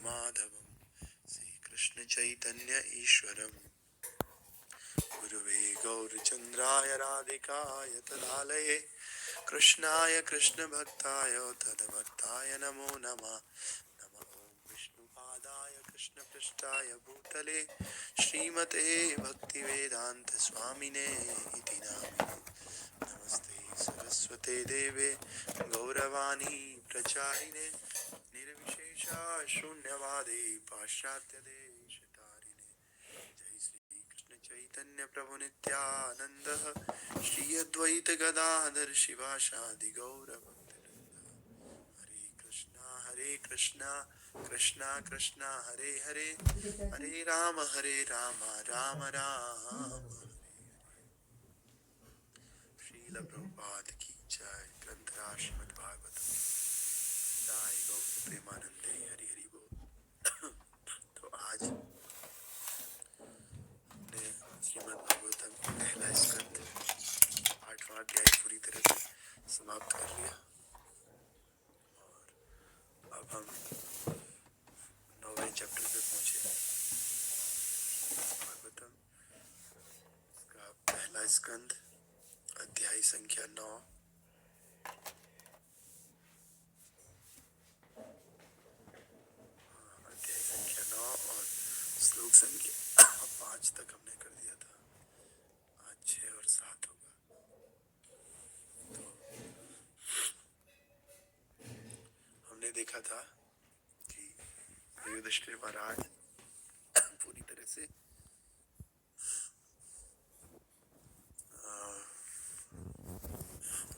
माधवम श्री कृष्ण चैतन्य ईश्वरम गुरुवे गौरचंद्राय राधिकाय तदालये कृष्णाय कृष्ण भक्ताय तद्भक्ताय नमो नमः। नमः ओं विष्णुपादाय कृष्ण पृष्ठाय भूतले श्रीमते भक्तिवेदांत स्वामिने इति नामिने। नमस्ते सरस्वते देवे गौरवाणी प्रचारिणे निर्विशेषा शून्यवादी पाश्चात्य देशतारिणे। जय श्री कृष्ण चैतन्य प्रभु नित्यानंद श्री अद्वैत गदाधर शिवासादि गौर भक्तवृंद। हरे कृष्णा कृष्णा कृष्णा हरे हरे हरे राम राम राम। श्रील प्रभुपाद की जय। ग्रंथराज श्रीमद् भागवतम जय गौ प्रेमानंदे हरि हरि बोल। तो आज हमने श्रीमद् भागवतम पहला स्कंद 8वां अध्याय पूरी तरह से समाप्त कर लिया और अब हम 9वें चैप्टर पे पहुंचे। भागवतम का पहला स्कंद अध्याय संख्या 9। अध्याय संख्या 9 और श्लोक संख्या 5 तक हमने कर दिया था। आज 6 और 7 होगा। तो हमने देखा था कि युधिष्ठिर महाराज पूरी तरह से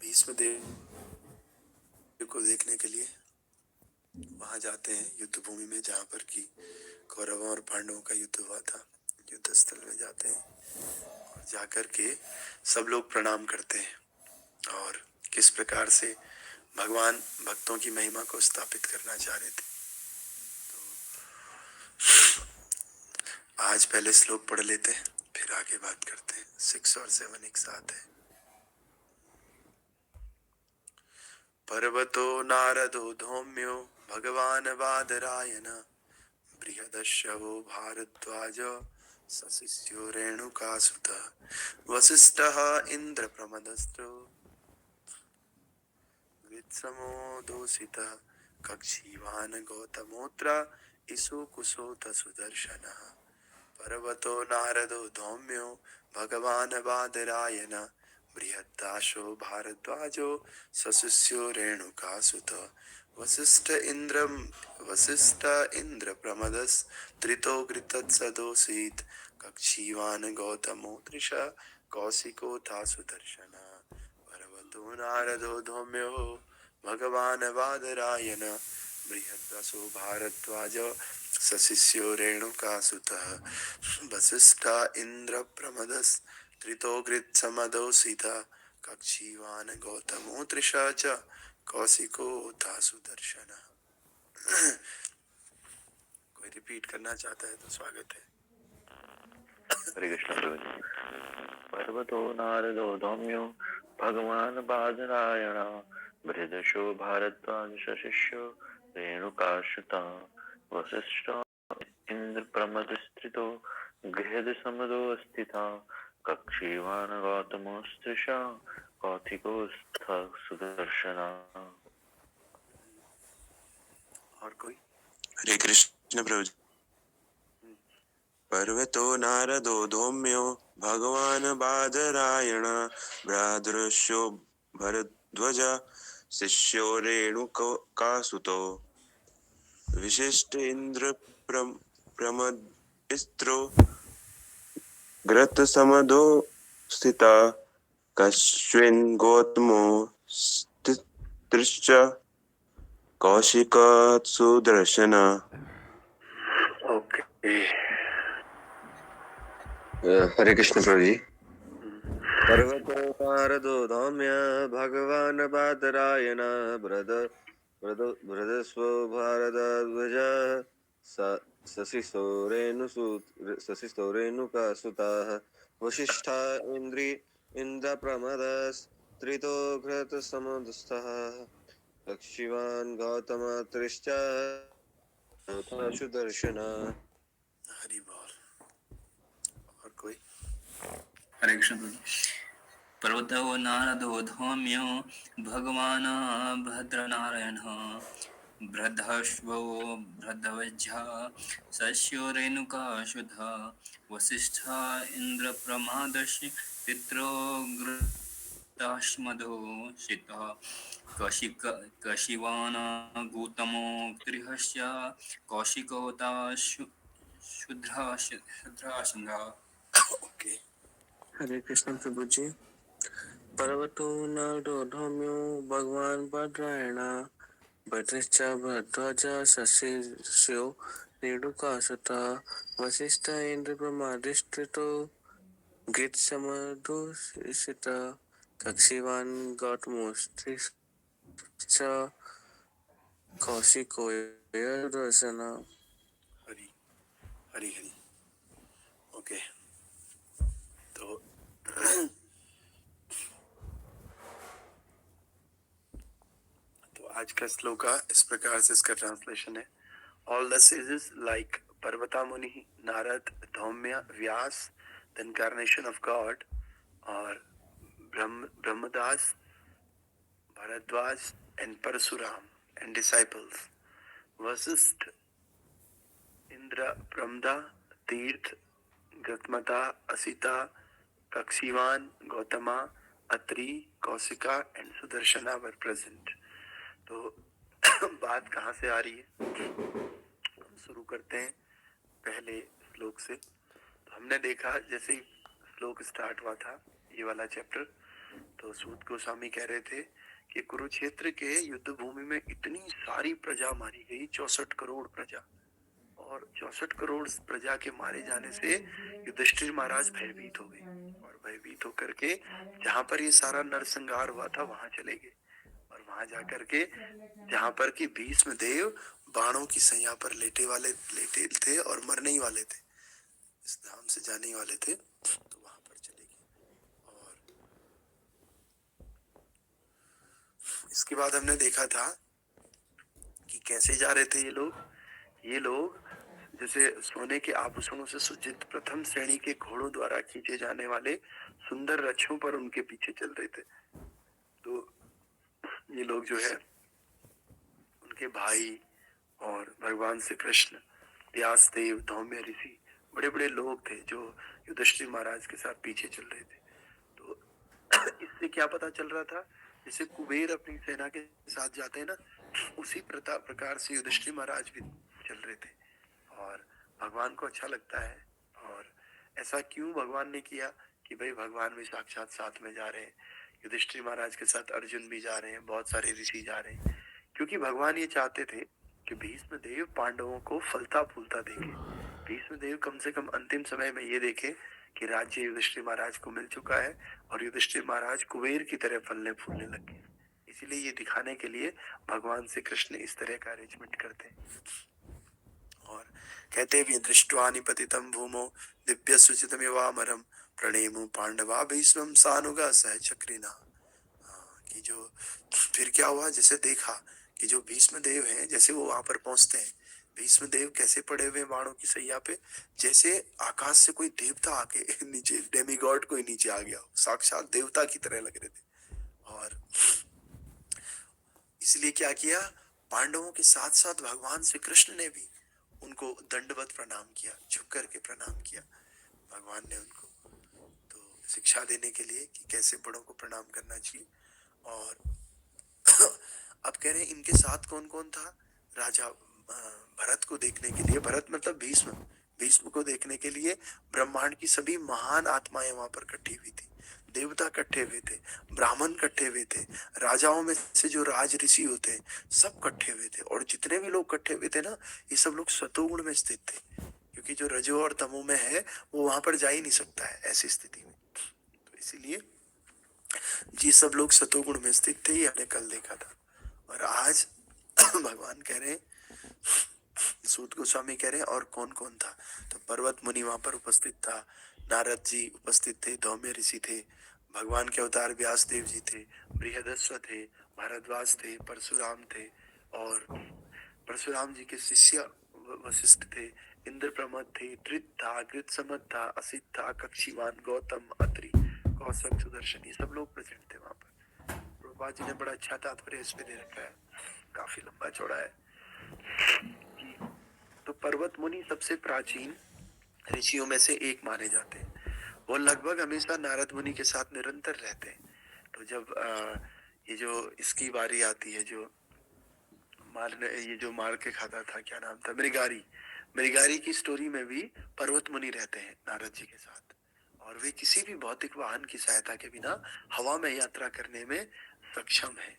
भीष्म देव को देखने के लिए वहां जाते हैं युद्ध भूमि में, जहां पर कि कौरवों और पांडवों का युद्ध हुआ था। युद्ध स्थल में जाते हैं और जाकर के सब लोग प्रणाम करते हैं और किस प्रकार से भगवान भक्तों की महिमा को स्थापित करना चाह रहे थे। तो आज पहले श्लोक पढ़ लेते हैं, फिर आगे बात करते हैं। 6 और 7 एक साथ है। पर्वतो नारदो धौम्यो भगवान बादरायण बृहदश्रवो भारद्वाज सशिष्यो रेणुकासुतः वसिष्ठः इन्द्रप्रमदस्त्रो वित्समोदोषितः कक्षीवान् गौतमोऽत्र इषुकुसोत सुदर्शनः। पर्वतो नारदो धौम्यो भगवान् बादरायण बृहद्दाशो भारद्वाजो सशिष्यो रेणुकासुतः वसिष्ठ इंद्र प्रमदस्त्रितो घृतत्सदोषीत् कक्षीवान् गौतमो दृशा कौशिको था सुदर्शनः। पर्वतो नारदो धौम्यो भगवान् बादरायण बृहद्दाशो भारद्वाज सशिष्यो रेणुकासुतः वसिष्ठ इंद्र प्रमदस्त्रितो घृत्समदोषितः कक्षीवान् गौतमो तृषा च कौशिको था सुदर्शनः। कोई रिपीट करना चाहता है तो स्वागत है। हरे कृष्ण प्रभु। पर्वतो नारदो धौम्यो भगवान् बादरायण बृहदशो भारद्वाज सशिष्यो रेणुकाश्रुतः वसिष्ठो इंद्र प्रमदस्त्रितो गृहदसमदो स्थितः कक्षीवान् गौतमोऽस्त्रिशा कौथिकोऽस्थ सुदर्शनः। और कोई? हरे कृष्ण प्रभु। पर्वतो नारदो धौम्यो भगवान् बादरायण भ्रातृशो भरद्वाज शिष्यो रेणुकासुतो विशिष्ट इंद्र प्रमदस्त्रो घृतसमदो स्थिता कश्विन् गौतमो तृश्च कौशिकात् सुदर्शन। ओके। हरे कृष्ण प्रभु जी। पर्वतो नारदो धौम्य भगवान् बादरायण भृदस्व भारद्वाज शशिशो रेणुकासुतः वसिष्ठा इन्द्रप्रमदस्त्रितो घृतसमदस्थः कक्षीवान् गौतमोऽत्रिश्च तथा सुदर्शना। हरि बोल। और कोई? हरे कृष्ण प्रभु। पर्वतो नारदो धौम्यो भगवान् भद्रनारायणः बृहदश्वो बृहदवज्झा शस्यो रेणुकाशुधः वसिष्ठ इन्द्रप्रमादस्य पित्रो घृताश्मदो शितः कशिवान् गौतमो गृहस्य कौशिकोता शुद्राशृङ्गः। ओके। हरे कृष्ण प्रभु जी। पर्वतो नरोधम्यो भगवान भद्रायण भद्रश्च भरद्वाज शशिर्षो रेणुकासुतः वसिष्ठ इंद्र ब्रह्मादिष्टो गीतसमदुषितः कक्षीवान् गौतमोऽस्त्रिश्च कौशिको दर्शन। हरि हरि हरि। ओके। तो आज का श्लोक इस प्रकार से इसका ट्रांसलेशन है। All the sages like Parvata Muni, Narad, Dhaumya, Vyas, the incarnation of God, or Brahmadas, Bharadwaj, and Parasuram, and disciples, Vasisth, Indra, Pramda, Tirth, Gatmata, Asita, Kakshivan, Gautama, Atri, Kausika, and Sudarshana were present. तो बात कहाँ से आ रही है? हम शुरू करते हैं पहले श्लोक से। तो हमने देखा जैसे ही श्लोक स्टार्ट हुआ था ये वाला चैप्टर, तो सूत गोस्वामी कह रहे थे कि कुरुक्षेत्र के युद्ध भूमि में इतनी सारी प्रजा मारी गई, 64 करोड़ प्रजा, और 64 करोड़ प्रजा के मारे जाने से युधिष्ठिर महाराज भयभीत हो गए, और भयभीत होकर के जहाँ पर ये सारा नरसंहार हुआ था वहां चले गए, और वहां जाकर के जहाँ पर कि भीष्म देव बाणों की सैया पर लेटे थे और मरने ही वाले थे, इस धाम से जाने ही वाले थे, तो वहां पर चले गए। और इसके बाद हमने देखा था कि कैसे जा रहे थे ये लोग जैसे सोने के आभूषणों से सुसज्जित प्रथम श्रेणी के घोड़ों द्वारा खींचे जाने वाले सुंदर रथों पर उनके पीछे चल रहे थे। तो ये लोग जो है उनके भाई और भगवान श्री कृष्ण, व्यासदेव, धौम्य ऋषि, बड़े बड़े लोग थे जो युधिष्ठिर महाराज के साथ पीछे चल रहे थे। तो इससे क्या पता चल रहा था, जैसे कुबेर अपनी सेना के साथ जाते हैं ना, उसी प्रकार से युधिष्ठिर महाराज भी चल रहे थे, और भगवान को अच्छा लगता है। और ऐसा क्यों भगवान ने किया कि भाई भगवान भी साक्षात साथ में जा रहे हैं, युधिष्ठिर महाराज के साथ अर्जुन भी जा रहे हैं, बहुत सारे ऋषि जा रहे हैं, क्योंकि भगवान ये चाहते थे कि भीष्म देव पांडवों को फलता फूलता देखे। भीष्म देव कम से कम अंतिम समय में ये देखे कि राज्य युधिष्ठिर महाराज को मिल चुका है और युधिष्ठिर महाराज कुबेर की तरह फलने फूलने लग गए। इसीलिए ये दिखाने के लिए भगवान से कृष्ण इस तरह का अरेंजमेंट करते हैं। और कहते भी, दृष्ट्वा निपतितं भूमौ दिव्य सुचितमिवामरं प्रणेमु पांडवा भीष्मं सानुगा सहचक्रिणा। कि जो फिर क्या हुआ, जैसे देखा कि जो भीष्म देव हैं, जैसे वो वहां पर पहुंचते हैं, भीष्म देव कैसे पड़े हुए बाणों की सैया पे, जैसे आकाश से कोई देवता आके नीचे, डेमीगॉड कोई नीचे आ गया, साक्षात देवता की तरह लग रहे थे। और इसलिए क्या किया, पांडवों के साथ साथ भगवान श्री कृष्ण ने भी उनको दंडवत प्रणाम किया, झुक करके प्रणाम किया भगवान ने उनको, तो शिक्षा देने के लिए कि कैसे बड़ों को प्रणाम करना चाहिए। और अब कह रहे हैं इनके साथ कौन कौन था, राजा भरत को देखने के लिए, भरत मतलब भीष्म को देखने के लिए ब्रह्मांड की सभी महान आत्माएं वहां पर इकट्ठी हुई थी, देवता इकट्ठे हुए थे, ब्राह्मण इकट्ठे हुए थे, राजाओं में से जो राज ऋषि होते हैं सब इकट्ठे हुए थे, और जितने भी लोग इकट्ठे हुए थे ना, ये सब लोग सतोगुण में स्थित थे, क्योंकि जो रजो और तमो में है वो वहां पर जा ही नहीं सकता है ऐसी स्थिति में। तो इसीलिए जी सब लोग सतोगुण में स्थित थे, ये हमने कल देखा था। और आज भगवान कह रहे हैं, सूत गोस्वामी कह रहे हैं और कौन कौन था, तो पर्वत मुनि वहां पर उपस्थित था, नारद जी उपस्थित थे, धौम्य ऋषि थे, भगवान के अवतार व्यासदेव जी थे, बृहदस्व थे, भारद्वाज थे, परशुराम थे, और परशुराम जी के शिष्य वशिष्ठ थे, इंद्र प्रमद थे, धृत था, कृत समद था, असित था, कक्षीवान, गौतम, अत्रि, कौशक, सुदर्शन, ये सब लोग प्रेजेंट थे वहां पर। प्रभुपाद जी ने बड़ा अच्छा तात्पर्य इस पे दे रखा है, काफी लंबा चौड़ा है। तो पर्वत मुनि सबसे प्राचीन ऋषियों में से एक माने जाते हैं। वो लगभग हमेशा नारद मुनि के साथ निरंतर रहते हैं। तो जब ये जो इसकी बारी आती है, जो ये जो मार के खाता था, क्या नाम था, मृगारी, मृगारी की स्टोरी में भी पर्वत मुनि रहते हैं नारद जी के साथ, और वे किसी भी भौतिक वाहन की सहायता के बिना हवा में यात्रा करने में सक्षम है।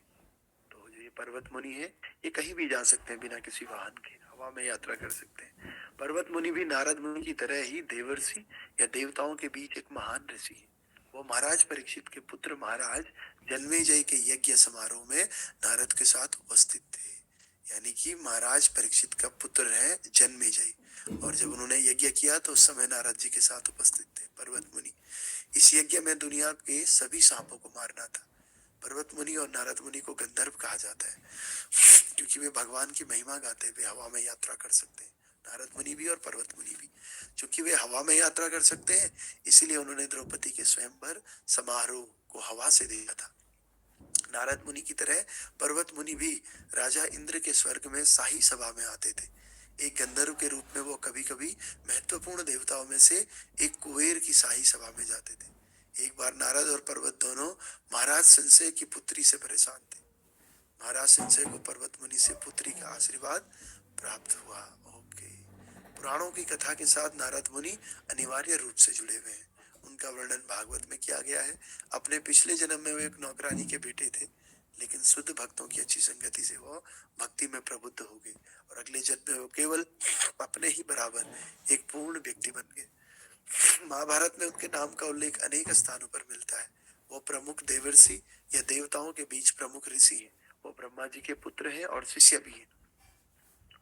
तो जो ये पर्वत मुनि है, ये कहीं भी जा सकते हैं बिना किसी वाहन के, हवा में यात्रा कर सकते हैं। पर्वत मुनि भी नारद मुनि की तरह ही देवर्षि या देवताओं के बीच एक महान ऋषि है। वो महाराज परीक्षित के पुत्र महाराज जन्मेजय के यज्ञ समारोह में नारद के साथ उपस्थित थे। यानी कि महाराज परीक्षित का पुत्र है जन्मेजय, और जब उन्होंने यज्ञ किया तो उस समय नारद जी के साथ उपस्थित थे पर्वत मुनि। इस यज्ञ में दुनिया के सभी सांपों को मारना था। पर्वत मुनि और नारद मुनि को गंधर्व कहा जाता है, क्योंकि वे भगवान की महिमा गाते हुए हवा में यात्रा कर सकते हैं। नारद मुनि भी और पर्वत मुनि भी, क्योंकि वे हवा में यात्रा कर सकते हैं, इसीलिए उन्होंने द्रौपदी के स्वयंवर समारोह को हवा से दिया था। नारद मुनि की तरह पर्वत मुनि भी राजा इंद्र के स्वर्ग में शाही सभा में आते थे। एक गंधर्व के रूप में वो कभी कभी महत्वपूर्ण देवताओं में से एक कुबेर की शाही सभा में जाते थे। एक बार नारद और पर्वत दोनों महाराज संशय की पुत्री से परेशान थे। महाराज संशय को पर्वत मुनि से पुत्री का आशीर्वाद प्राप्त हुआ। ओके, पुराणों की कथा के साथ नारद मुनि अनिवार्य रूप से जुड़े हुए हैं। उनका वर्णन भागवत में किया गया है। अपने पिछले जन्म में वे एक नौकरानी के बेटे थे, लेकिन शुद्ध भक्तों की अच्छी संगति से वो भक्ति में प्रबुद्ध हो गए, और अगले जन्म में वो केवल अपने ही बराबर एक पूर्ण व्यक्ति बन गए। महाभारत में उनके नाम का उल्लेख अनेक स्थानों पर मिलता है। वो प्रमुख देवर्षि या देवताओं के बीच प्रमुख ऋषि हैं। वो ब्रह्मा जी के पुत्र हैं और शिष्य भी हैं,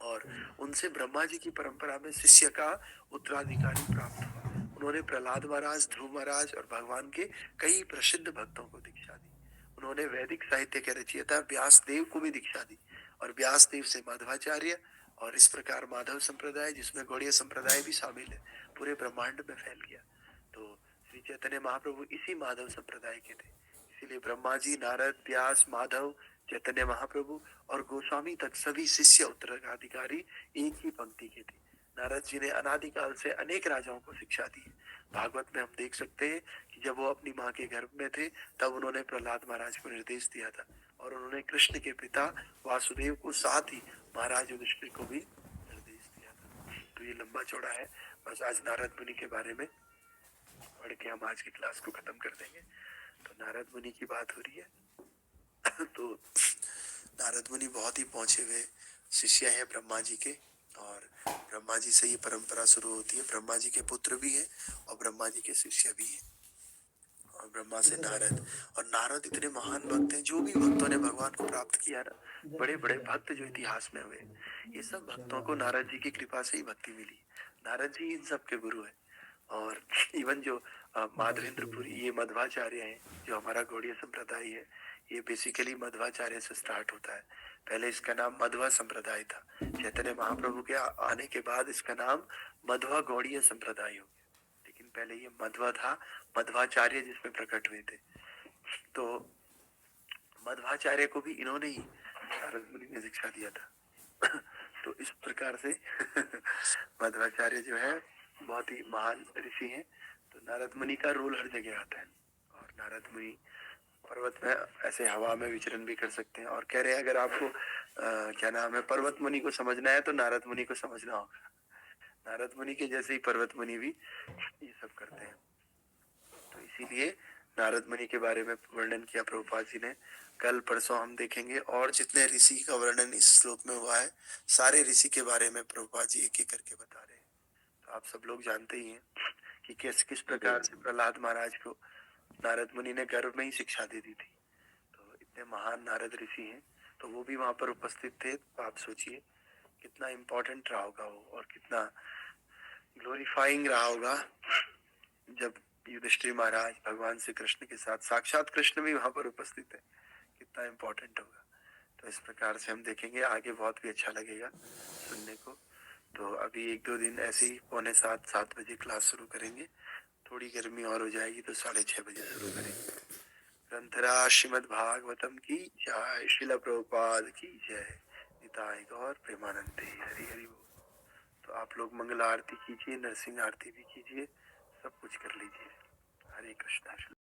और उनसे ब्रह्मा जी की परंपरा में शिष्य का उत्तराधिकारी प्राप्त हुआ। उन्होंने प्रहलाद महाराज, ध्रुव महाराज और भगवान के कई प्रसिद्ध भक्तों को दीक्षा दी। उन्होंने वैदिक साहित्य के रचयिता व्यास देव को भी दीक्षा दी, और व्यास देव से माधवाचार्य, और इस प्रकार माधव संप्रदाय, जिसमें गौड़ीय संप्रदाय भी शामिल है, पूरे ब्रह्मांड में फैल गया। तो श्री चैतन्य महाप्रभु इसी माधव संप्रदाय के थे। इसीलिए ब्रह्मा जी, नारद, व्यास, माधव, चैतन्य महाप्रभु और गोस्वामी तक सभी शिष्य उत्तराधिकारी एक ही पंक्ति के थे। नारद जी ने अनादिकाल से अनेक राजाओं को शिक्षा दी है। भागवत में हम देख सकते हैं कि जब वो अपनी माँ के गर्भ में थे, तब उन्होंने प्रहलाद महाराज को निर्देश दिया था, और उन्होंने कृष्ण के पिता वासुदेव को, साथ ही महाराज युधिष्ठिर को भी निर्देश दिया था। तो ये लंबा चौड़ा है, बस आज नारद मुनि के बारे में पढ़ के हम आज की क्लास को खत्म कर देंगे। तो नारद मुनि की बात हो रही है। तो नारद मुनि बहुत ही पहुंचे हुए शिष्य हैं ब्रह्मा जी के, और ब्रह्मा जी से ये परंपरा शुरू होती है। ब्रह्मा जी के पुत्र भी हैं और ब्रह्मा जी के शिष्य भी हैं, और ब्रह्मा से नारद, और नारद इतने महान भक्त हैं। जो भी भक्तों ने भगवान को प्राप्त किया ना, बड़े बड़े भक्त जो इतिहास में हुए, ये सब भक्तों को नारद जी की कृपा से ही भक्ति मिली। नारद जी इन सब के गुरु हैं। और इवन जो माधवेंद्रपुरी, ये मध्वाचार्य हैं, जो हमारा गौड़ीय संप्रदाय है, ये बेसिकली मध्वाचार्य से स्टार्ट होता है। पहले इसका नाम मध्वा संप्रदाय था। चैतन्य महाप्रभु के आने के बाद इसका नाम मध्वा गौड़ीय संप्रदाय हो गया, लेकिन पहले ये मध्वा था, मध्वाचार्य जिसमें प्रकट हुए थे। तो मध्वाचार्य को भी इन्होंने ही नारद मुनि ने शिक्षा दिया था। तो इस प्रकार से मध्वाचार्य जो है बहुत ही महान ऋषि हैं। तो नारद मुनि का रोल हर जगह आता है, और नारद मुनि पर्वत में ऐसे हवा में विचरण भी कर सकते हैं। और कह रहे हैं अगर आपको क्या नाम है, पर्वत मुनि को समझना है तो नारद मुनि को समझना होगा। नारद मुनि के जैसे ही पर्वत मुनि भी ये सब करते हैं। तो इसीलिए नारद मुनि के बारे में वर्णन किया प्रभुपाद जी ने। कल परसों हम देखेंगे, और जितने ऋषि का वर्णन इस श्लोक में हुआ है, सारे ऋषि के बारे में प्रभुपाद जी एक एक करके बता रहे हैं। तो आप सब लोग जानते ही हैं कि किस प्रकार से प्रहलाद महाराज को नारद मुनि ने गर्भ में ही शिक्षा दे दी थी। तो इतने महान नारद ऋषि हैं, तो वो भी वहां पर उपस्थित थे। तो आप सोचिए कितना इम्पोर्टेंट रहा होगा वो, और कितना ग्लोरीफाइंग रहा होगा जब युधिष्ठिर महाराज भगवान श्री कृष्ण के साथ, साक्षात कृष्ण भी वहां पर उपस्थित है, कितना इम्पोर्टेंट होगा। तो इस प्रकार से हम देखेंगे आगे, बहुत भी अच्छा लगेगा सुनने को। तो अभी 1-2 दिन ऐसे ही 6:45-7 बजे क्लास शुरू करेंगे। थोड़ी गर्मी और हो जाएगी तो 6:30 बजे शुरू करेंगे। ग्रंथरा श्रीमद् भागवतम की जय, श्रील प्रभुपाद की जय, निताई गौर प्रेमानंदे, हरि हरि बोल। तो आप लोग मंगल आरती कीजिए, नरसिंह आरती भी कीजिए, सब कुछ कर लीजिए। हरे कृष्णा।